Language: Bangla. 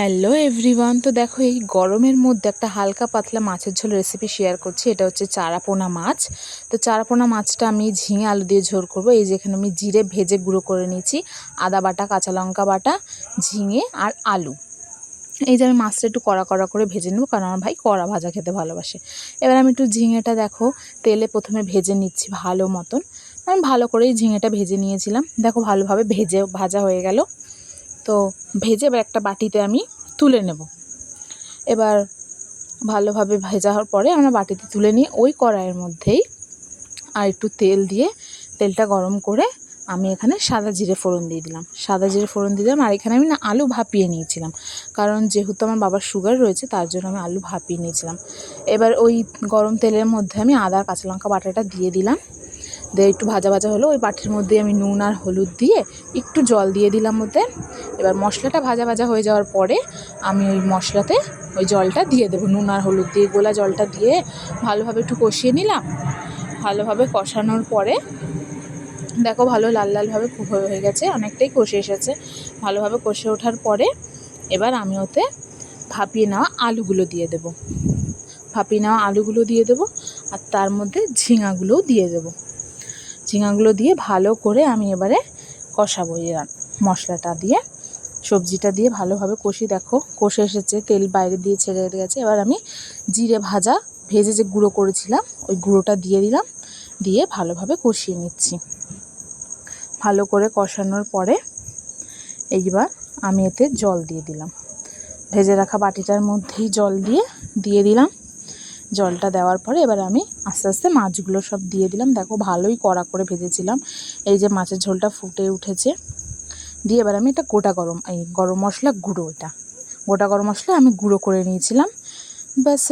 Hello everyone. তো দেখো, এই গরমের মধ্যে একটা হালকা পাতলা মাছের ঝোল রেসিপি শেয়ার করছি। এটা হচ্ছে চারাপোনা মাছ। তো চারাপোনা মাছটা আমি ঝিঙে আলু দিয়ে ঝোল করব। এই যেখানে আমি জিরে ভেজে গুঁড়ো করে নিয়েছি, আদা বাটা, কাঁচা লঙ্কা বাটা, ঝিঙে আর আলু। এই যে আমি মাছটা একটু কড়া কড়া করে ভেজে নেব, কারণ আমার ভাই কড়া ভাজা খেতে ভালোবাসে। এবার আমি একটু ঝিঙেটা দেখো তেলে প্রথমে ভেজে নিচ্ছি ভালো মতন। আমি ভালো করেই ঝিঙেটা ভেজে নিয়েছিলাম। দেখো ভালোভাবে ভাজা হয়ে গেল। তো ভেজে এবার একটা বাটিতে আমি তুলে নেব। এবার ভালোভাবে ভেজা হওয়ার পরে আমরা বাটিতে তুলে নিয়ে ওই কড়াইয়ের মধ্যেই আর একটু তেল দিয়ে, তেলটা গরম করে আমি এখানে সাদা জিরে ফোড়ন দিয়ে দিলাম। আর এখানে আমি আলু ভাপিয়ে নিয়েছিলাম, কারণ যেহেতু আমার বাবার সুগার রয়েছে তার জন্য আমি আলু ভাপিয়ে নিয়েছিলাম। এবার ওই গরম তেলের মধ্যে আমি আদা আর কাঁচা লঙ্কা বাটাটা দিয়ে দিলাম। দিয়ে একটু ভাজা ভাজা হলো, ওই বাটির মধ্যে আমি নুন আর হলুদ দিয়ে একটু জল দিয়ে দিলাম ওতে। এবার মশলাটা ভাজা ভাজা হয়ে যাওয়ার পরে আমি ওই মশলাতে ওই জলটা দিয়ে দেবো। নুন আর হলুদ দিয়ে গোলা জলটা দিয়ে ভালোভাবে একটু কষিয়ে নিলাম। ভালোভাবে কষানোর পরে দেখো ভালো লাল লালভাবে হয়ে গেছে, অনেকটাই কষে এসেছে। ভালোভাবে কষে ওঠার পরে এবার আমি ওতে ভাপিয়ে নেওয়া আলুগুলো দিয়ে দেবো। আর তার মধ্যে ঝিঙাগুলোও দিয়ে দেবো। ঝিঙাগুলো দিয়ে ভালো করে আমি এবারে কষাবো। মশলাটা দিয়ে, সবজিটা দিয়ে ভালোভাবে দেখো কষে এসেছে, তেল বাইরে দিয়ে ছেড়ে গেছে। এবার আমি জিরে ভেজে যে গুঁড়ো করেছিলাম ওই গুঁড়োটা দিয়ে দিলাম, দিয়ে ভালোভাবে কষিয়ে নিচ্ছি। ভালো করে কষানোর পরে এইবার আমি এতে জল দিয়ে দিলাম। ভেজে রাখা বাটিটার মধ্যেই জল দিয়ে দিলাম। জলটা দেওয়ার পরে এবার আমি আস্তে আস্তে মাছগুলো সব দিয়ে দিলাম। দেখো ভালোই কড়া করে ভেজেছিলাম। এই যে মাছের ঝোলটা ফুটে উঠেছে। দিয়ে এবার আমি এটা গরম মশলা গুঁড়ো আমি গুঁড়ো করে নিয়েছিলাম। ব্যাস।